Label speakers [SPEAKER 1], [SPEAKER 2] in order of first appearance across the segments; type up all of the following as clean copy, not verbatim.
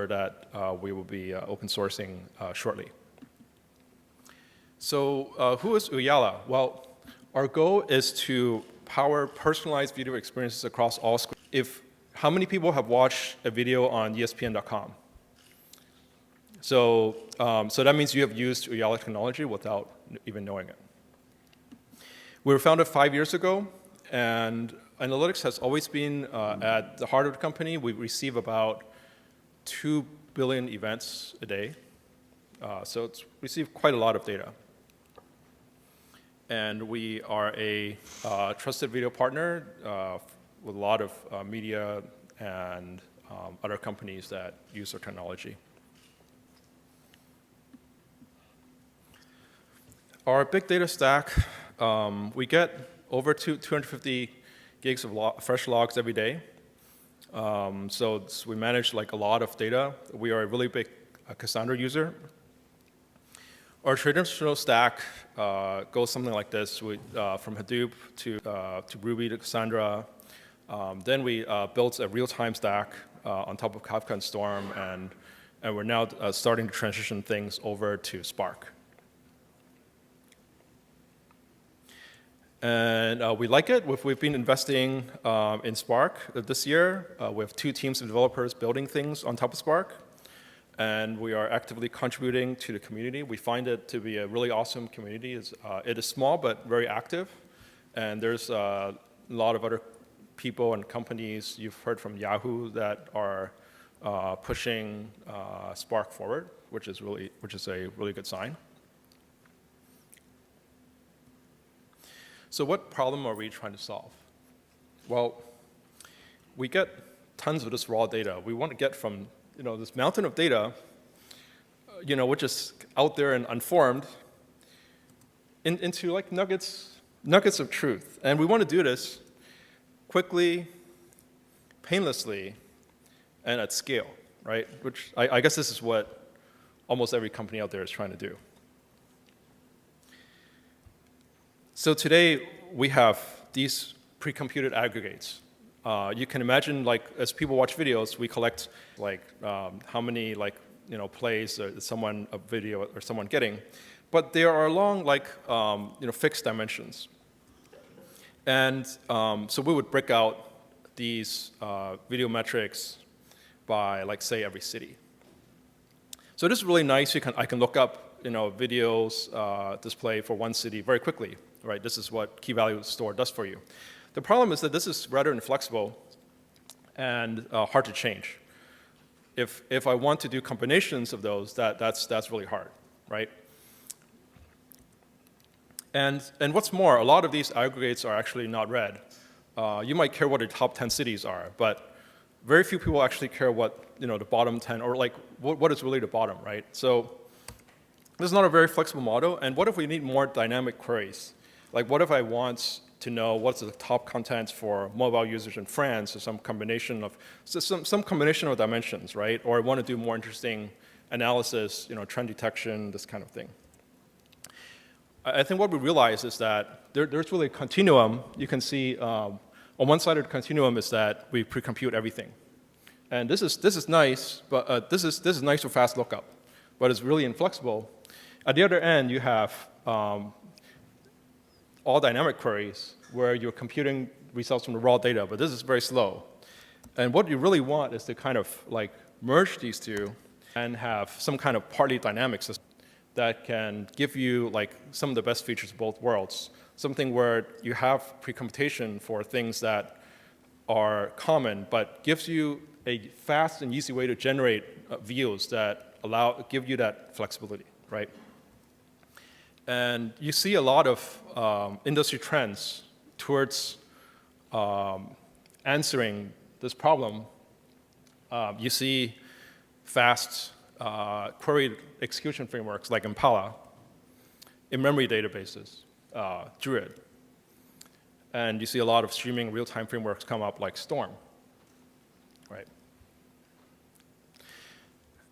[SPEAKER 1] server that we will be open sourcing shortly. So who is Ooyala? Well, our goal is to power personalized video experiences across all screens. How many people have watched a video on ESPN.com? So that means you have used Ooyala technology without even knowing it. We were founded 5 years ago, and analytics has always been at the heart of the company. We receive about 2 billion events a day. So it's received quite a lot of data. And we are a trusted video partner with a lot of media and other companies that use our technology. Our big data stack, we get over 250 gigs of fresh logs every day. So we manage like a lot of data. We are a really big Cassandra user. Our traditional stack goes something like this, from Hadoop to Ruby to Cassandra. Then we built a real-time stack on top of Kafka and Storm, and we're now starting to transition things over to Spark. And we like it. We've been investing in Spark this year. We have 2 teams of developers building things on top of Spark. And we are actively contributing to the community. We find it to be a really awesome community. It is small, but very active. And there's a lot of other people and companies you've heard from Yahoo that are pushing Spark forward, which is a really good sign. So what problem are we trying to solve? Well, we get tons of this raw data. We want to get from this mountain of data, which is out there and unformed, into like nuggets of truth. And we want to do this quickly, painlessly, and at scale, right? Which I guess this is what almost every company out there is trying to do. So today, we have these pre-computed aggregates. You can imagine, like, as people watch videos, we collect, like, how many, like, plays a video or someone getting. But they are along, like, fixed dimensions. And so we would break out these video metrics by, like, say, every city. So this is really nice. I can look up, videos display for one city very quickly, right? This is what key value store does for you. The problem is that this is rather inflexible and hard to change. If I want to do combinations of those, that's really hard, right? And what's more, a lot of these aggregates are actually not read. You might care what the top 10 cities are, but very few people actually care what the bottom 10, or like what is really the bottom, right? So this is not a very flexible model. And what if we need more dynamic queries? Like, what if I want to know what's the top content for mobile users in France, or some combination of dimensions, right? Or I want to do more interesting analysis, trend detection, this kind of thing. I think what we realize is that there's really a continuum. You can see on one side of the continuum is that we pre-compute everything, and this is nice, but this is nice for fast lookup, but it's really inflexible. At the other end, you have all dynamic queries where you're computing results from the raw data, but this is very slow. And what you really want is to kind of like merge these two and have some kind of partly dynamic system that can give you like some of the best features of both worlds. Something where you have pre-computation for things that are common, but gives you a fast and easy way to generate views that give you that flexibility, right? And you see a lot of industry trends towards answering this problem. You see fast query execution frameworks like Impala, in-memory databases, Druid. And you see a lot of streaming real-time frameworks come up like Storm, right?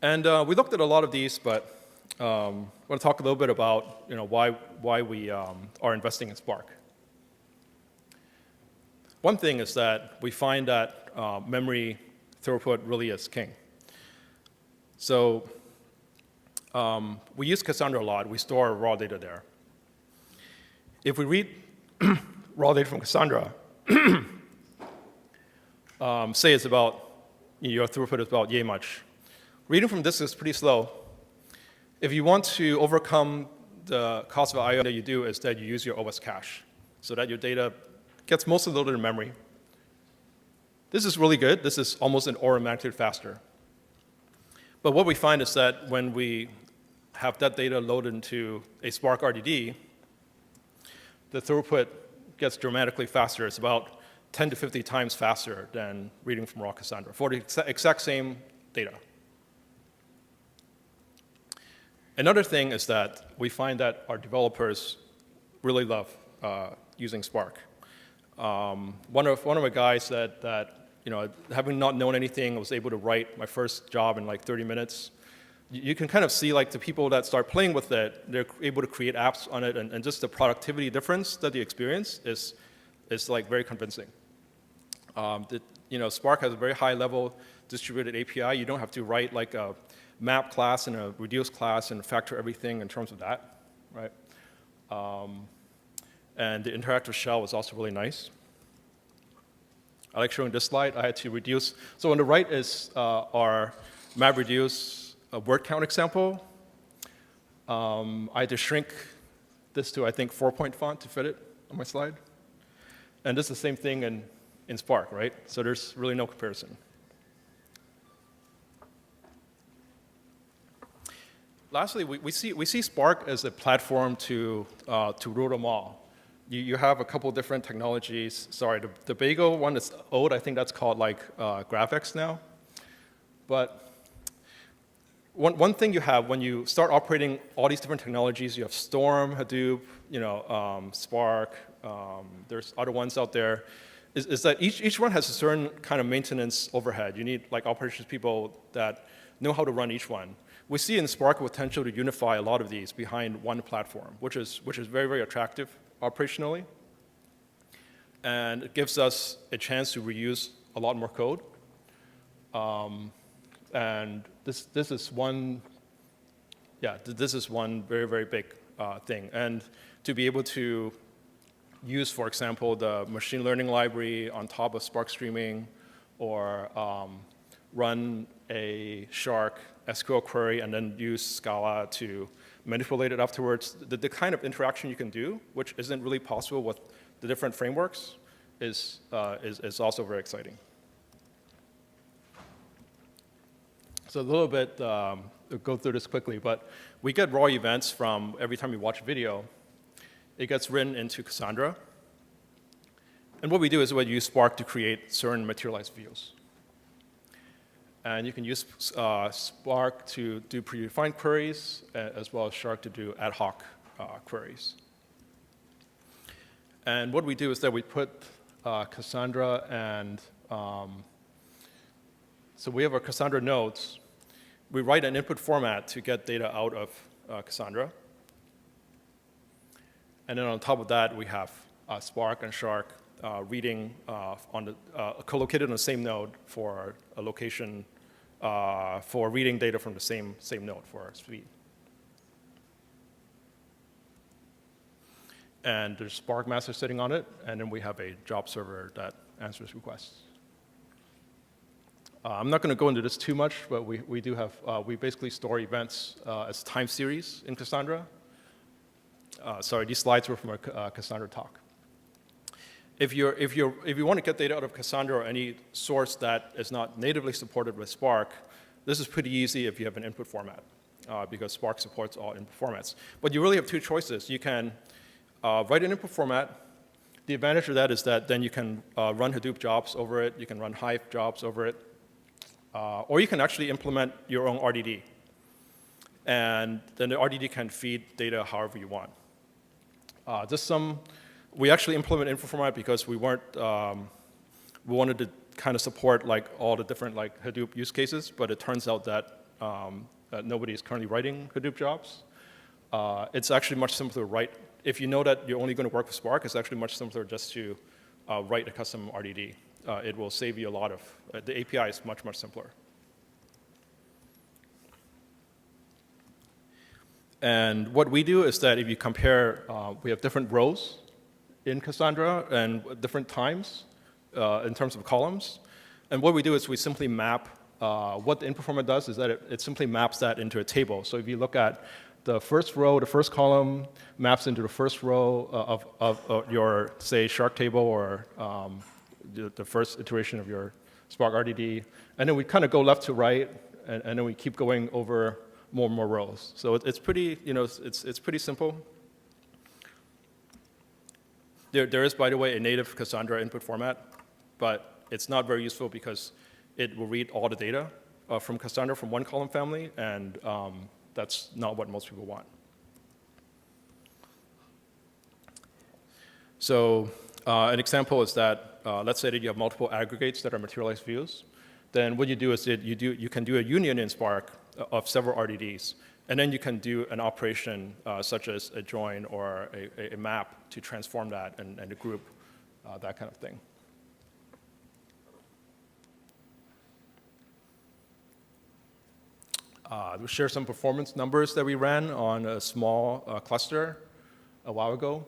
[SPEAKER 1] And we looked at a lot of these, but I want to talk a little bit about why we are investing in Spark. One thing is that we find that memory throughput really is king. So we use Cassandra a lot. We store raw data there. If we read raw data from Cassandra, say it's about, your throughput is about yay much. Reading from this is pretty slow. If you want to overcome the cost of I/O, that you do is that you use your OS cache so that your data gets mostly loaded in memory. This is really good. This is almost an order of magnitude faster. But what we find is that when we have that data loaded into a Spark RDD, the throughput gets dramatically faster. It's about 10 to 50 times faster than reading from raw Cassandra for the exact same data. Another thing is that we find that our developers really love using Spark. One of my guys said that, having not known anything, I was able to write my first job in like 30 minutes. You can kind of see like the people that start playing with it, they're able to create apps on it, and just the productivity difference that they experience is like very convincing. Spark has a very high level distributed API. You don't have to write like a map class and a reduce class and factor everything in terms of that, right? And the interactive shell is also really nice. I like showing this slide. I had to reduce. So on the right is our map reduce word count example. I had to shrink this to, I think, 4-point font to fit it on my slide. And this is the same thing in Spark, right? So there's really no comparison. Lastly, we see Spark as a platform to rule them all. You have a couple different technologies. Sorry, the Bagel one is old. I think that's called like GraphX now. But one thing you have when you start operating all these different technologies, you have Storm, Hadoop, Spark. There's other ones out there. Is that each one has a certain kind of maintenance overhead. You need like operations people that know how to run each one. We see in Spark potential to unify a lot of these behind one platform, which is very, very attractive operationally. And it gives us a chance to reuse a lot more code. And this is one very, very big thing. And to be able to use, for example, the machine learning library on top of Spark streaming, or run a Shark SQL query and then use Scala to manipulate it afterwards, the kind of interaction you can do, which isn't really possible with the different frameworks, is also very exciting. So a little bit, I'll go through this quickly, but we get raw events from every time we watch a video. It gets written into Cassandra. And what we do is we use Spark to create certain materialized views. And you can use Spark to do predefined queries, as well as Shark to do ad hoc queries. And what we do is that we put Cassandra and so we have our Cassandra nodes. We write an input format to get data out of Cassandra. And then on top of that, we have Spark and Shark reading co-located on the same node for a location for reading data from the same node for speed. And there's Spark master sitting on it, and then we have a job server that answers requests. I'm not going to go into this too much, but we do have, we basically store events as time series in Cassandra. Sorry, these slides were from a Cassandra talk. If you want to get data out of Cassandra or any source that is not natively supported with Spark, this is pretty easy if you have an input format, because Spark supports all input formats. But you really have two choices. You can write an input format. The advantage of that is that then you can run Hadoop jobs over it. You can run Hive jobs over it. Or you can actually implement your own RDD. And then the RDD can feed data however you want. We actually implemented info format because we wanted to kind of support like all the different like Hadoop use cases, but it turns out that, that nobody is currently writing Hadoop jobs. It's actually much simpler to write. If you know that you're only going to work with Spark, it's actually much simpler just to write a custom RDD. It will save you a lot of, the API is much, much simpler. And what we do is that if you compare, we have different rows in Cassandra and different times in terms of columns. And what we do is we simply map, what the input format does is that it simply maps that into a table. So if you look at the first row, the first column maps into the first row of your, say, Shark table or the first iteration of your Spark RDD. And then we kind of go left to right, and then we keep going over more and more rows. So it's pretty, it's pretty simple. There is, by the way, a native Cassandra input format, but it's not very useful because it will read all the data from Cassandra from one column family, and that's not what most people want. So an example is that, let's say that you have multiple aggregates that are materialized views. Then what you do is you can do a union in Spark of several RDDs. And then you can do an operation such as a join or a map to transform that and a group, that kind of thing. We'll share some performance numbers that we ran on a small cluster a while ago.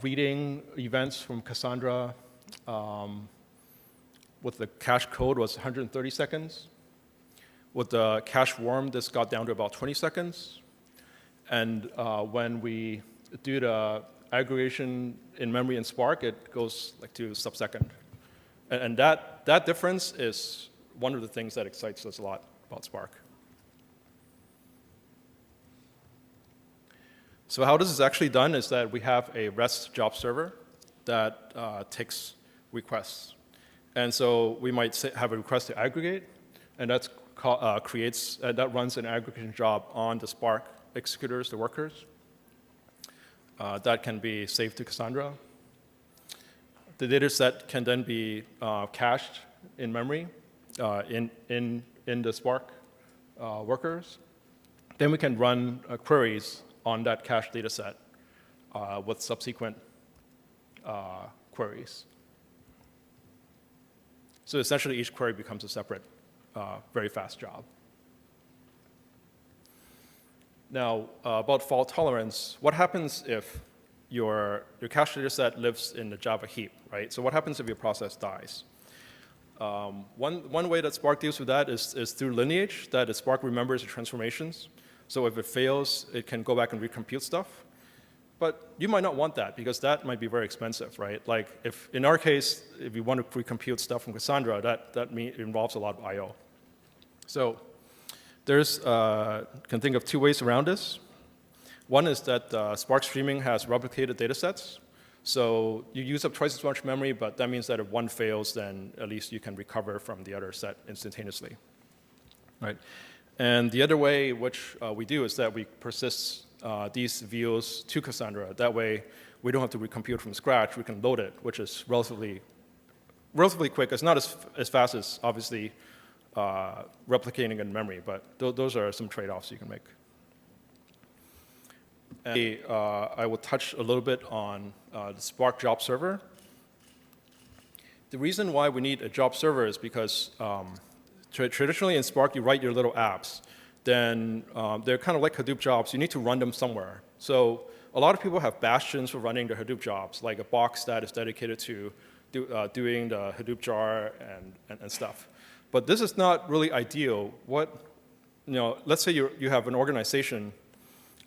[SPEAKER 1] Reading events from Cassandra with the cache code was 130 seconds. With the cache warm, this got down to about 20 seconds. And when we do the aggregation in memory in Spark, it goes like to sub-second. And that difference is one of the things that excites us a lot about Spark. So how this is actually done is that we have a REST job server that takes requests. And so we might have a request to aggregate, and that runs an aggregation job on the Spark executors, the workers. That can be saved to Cassandra. The data set can then be cached in memory in the Spark workers. Then we can run queries on that cached data set with subsequent queries. So essentially, each query becomes a separate, very fast job. Now, about fault tolerance, what happens if your cache data set lives in the Java heap, right? So what happens if your process dies? One way that Spark deals with that is through lineage, that Spark remembers the transformations. So if it fails, it can go back and recompute stuff. But you might not want that, because that might be very expensive, right? Like, if in our case, if you want to recompute stuff from Cassandra, that involves a lot of I/O. So there's, can think of two ways around this. One is that Spark streaming has replicated data sets. So you use up twice as much memory, but that means that if one fails, then at least you can recover from the other set instantaneously, right? And the other way which we do is that we persist these views to Cassandra. That way, we don't have to recompute from scratch. We can load it, which is relatively quick. It's not as fast as, obviously, replicating in memory, but those are some trade-offs you can make. And I will touch a little bit on the Spark job server. The reason why we need a job server is because traditionally in Spark, you write your little apps. Then they're kind of like Hadoop jobs. You need to run them somewhere. So a lot of people have bastions for running their Hadoop jobs, like a box that is dedicated to doing the Hadoop jar and stuff. But this is not really ideal. Let's say you have an organization.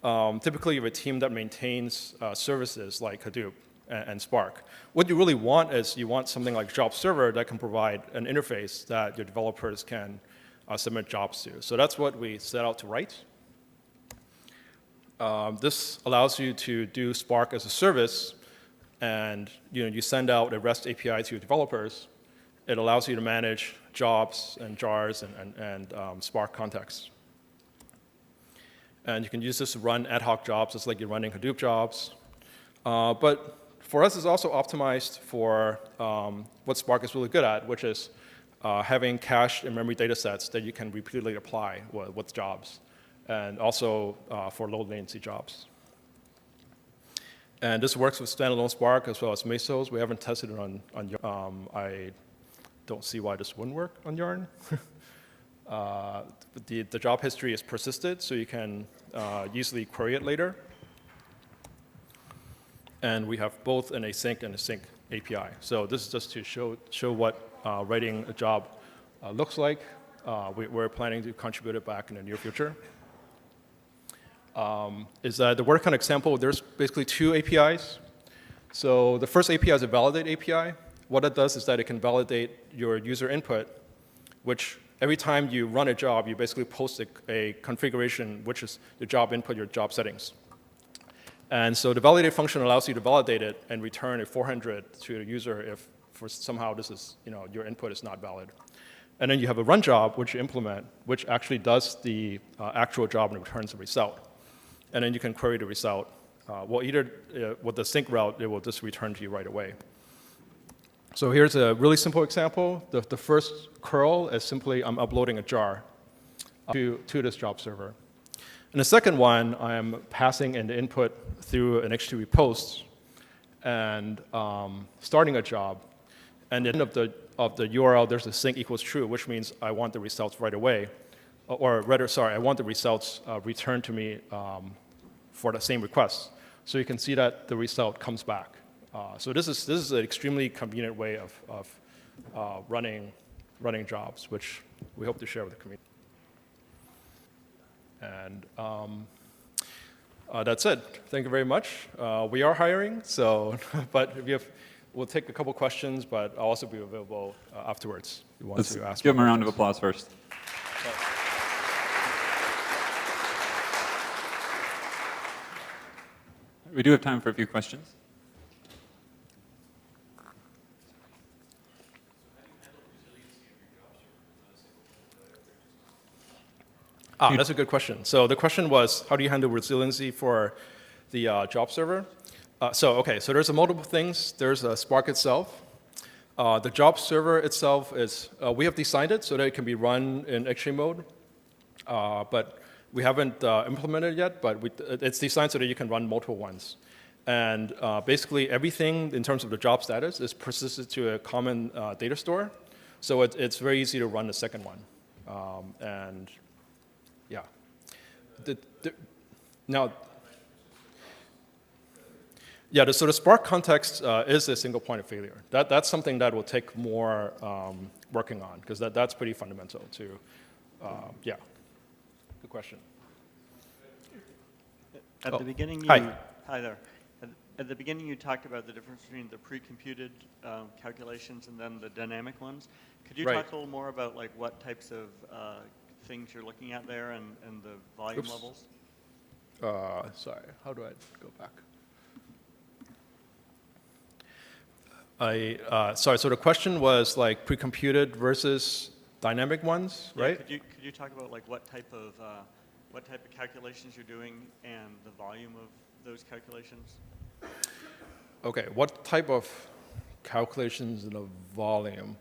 [SPEAKER 1] Typically, you have a team that maintains services like Hadoop and Spark. What you really want is you want something like job server that can provide an interface that your developers can submit jobs to. So that's what we set out to write. This allows you to do Spark as a service, and you send out a REST API to your developers. It allows you to manage jobs and jars and Spark contexts. And you can use this to run ad hoc jobs, just like you're running Hadoop jobs. But for us, it's also optimized for what Spark is really good at, which is having cached in-memory data sets that you can repeatedly apply with jobs, and also for low latency jobs. And this works with standalone Spark as well as Mesos. We haven't tested it on Yarn. I don't see why this wouldn't work on Yarn. the job history is persisted, so you can easily query it later. And we have both an async and a sync API. So this is just to show what writing a job looks like. We're planning to contribute it back in the near future. Is that the work on example, there's basically two APIs. So the first API is a validate API. What it does is that it can validate your user input, which every time you run a job, you basically post a configuration, which is the job input, your job settings. And so the validate function allows you to validate it and return a 400 to the user if for somehow this is, your input is not valid. And then you have a run job, which you implement, which actually does the actual job and returns the result. And then you can query the result. Well, either with the sync route, it will just return to you right away. So here's a really simple example. The first curl is simply I'm uploading a jar to this job server. And the second one, I'm passing in the input through an HTTP post and starting a job. And at the end of the URL, there's a sync equals true, which means I want the results right away. Or rather, sorry, I want the results returned to me for the same request. So you can see that the result comes back. So this is an extremely convenient way of running jobs, which we hope to share with the community. And that's it. Thank you very much. We are hiring, so but we'll take a couple questions, but I'll also be available afterwards. If you want to ask.
[SPEAKER 2] Let's give them a round of applause first. We do have time for a few questions.
[SPEAKER 1] That's a good question. So the question was, how do you handle resiliency for the job server? So there's multiple things. There's Spark itself. The job server itself is, we have designed it so that it can be run in X-ray mode, but we haven't implemented it yet, but it's designed so that you can run multiple ones. And basically everything in terms of the job status is persisted to a common data store. So it's very easy to run the second one. And yeah. So the Spark context is a single point of failure. That's something that will take more working on, because that's pretty fundamental to, yeah. Good question.
[SPEAKER 3] At the beginning, hi there. At the beginning, you talked about the difference between the pre-computed calculations and then the dynamic ones. Could you talk a little more about like what types of things you're looking at there and the volume levels?
[SPEAKER 1] Sorry, how do I go back? Sorry, so the question was like pre-computed versus dynamic ones, right?
[SPEAKER 3] Could you talk about like what type of calculations you're doing and the volume of those calculations?
[SPEAKER 1] Okay, what type of calculations and the volume?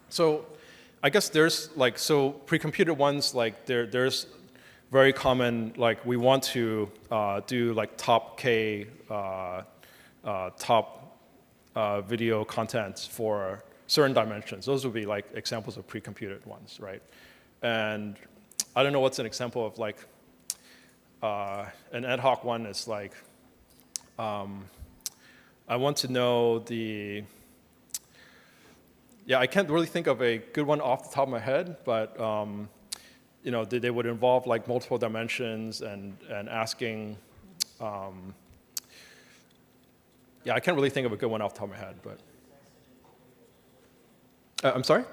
[SPEAKER 1] So I guess there's like, so pre-computed ones, like there's very common, like we want to do like top K, top video content for certain dimensions. Those would be like examples of pre-computed ones, right? And I don't know what's an example of like, an ad hoc one is like, I want to know the, I can't really think of a good one off the top of my head, but they would involve like multiple dimensions and asking, I can't really think of a good one off the top of my head, but. I'm sorry?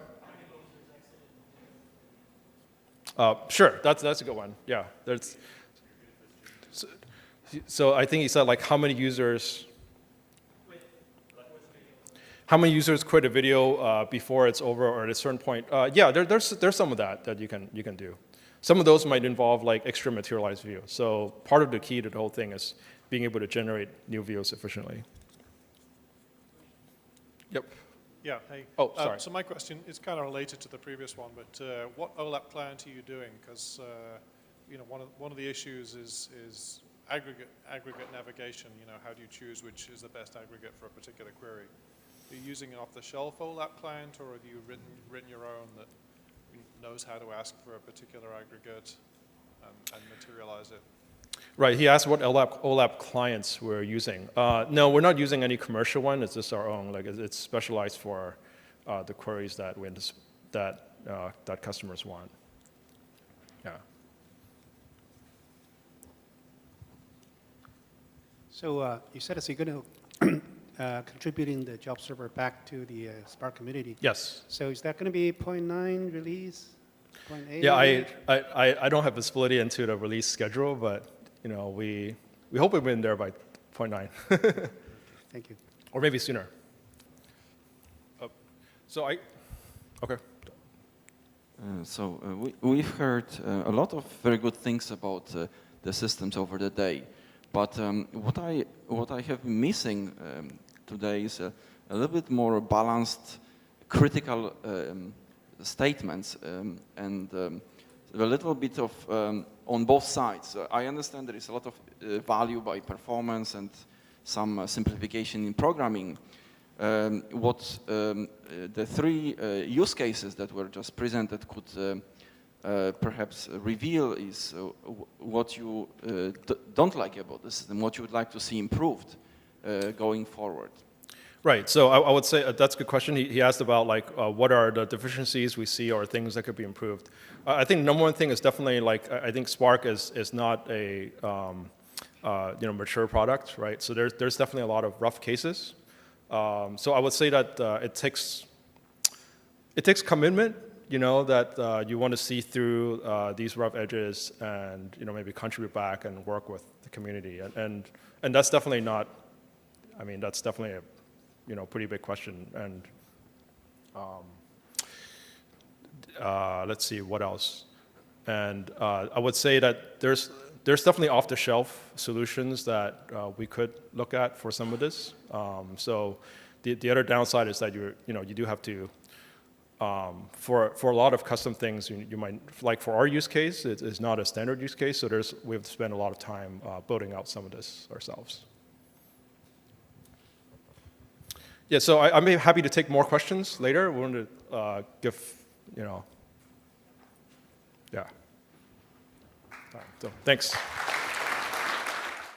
[SPEAKER 1] Sure, that's a good one. Yeah, so I think he said like how many users quit a video before it's over or at a certain point. There's some of that you can do. Some of those might involve like extra materialized view. So part of the key to the whole thing is being able to generate new views efficiently. Yep.
[SPEAKER 4] Yeah, hey.
[SPEAKER 1] Oh, sorry.
[SPEAKER 4] So my question is kind of related to the previous one, but what OLAP client are you doing? Because one of the issues is aggregate navigation. How do you choose which is the best aggregate for a particular query? Are you using an off-the-shelf OLAP client, or have you written your own that knows how to ask for a particular aggregate and materialize it.
[SPEAKER 1] Right, he asked what OLAP clients we're using. No, we're not using any commercial one, it's just our own. Like it's specialized for the queries that that customers want. Yeah.
[SPEAKER 5] So you said as you're going to contributing the job server back to the Spark community.
[SPEAKER 1] Yes.
[SPEAKER 5] So is that going to be 0.9 release, 0.8?
[SPEAKER 1] Yeah, I don't have visibility into the release schedule, but you know we hope we've been there by 0.9.
[SPEAKER 5] Thank you.
[SPEAKER 1] Or maybe sooner. Okay.
[SPEAKER 6] We've heard a lot of very good things about the systems over the day, but what I have been missing today is a little bit more balanced, critical statements and a little bit of on both sides. I understand there is a lot of value by performance and some simplification in programming. What the three use cases that were just presented could perhaps reveal is what you don't like about the system, what you would like to see improved going forward.
[SPEAKER 1] Right, so I would say that's a good question. He asked about like what are the deficiencies we see or things that could be improved. I think number one thing is definitely like I think Spark is not a mature product, right? So there's definitely a lot of rough cases. So I would say that it takes commitment, you know, that you want to see through these rough edges and you know maybe contribute back and work with the community, and that's definitely not. I mean, that's definitely a pretty big question. And let's see what else. And I would say that there's definitely off-the-shelf solutions that we could look at for some of this. So the other downside is that you do have to for a lot of custom things you might like for our use case it's not a standard use case, so we have to spend a lot of time building out some of this ourselves. Yeah, so I'm happy to take more questions later. We want to give yeah. All right, so thanks.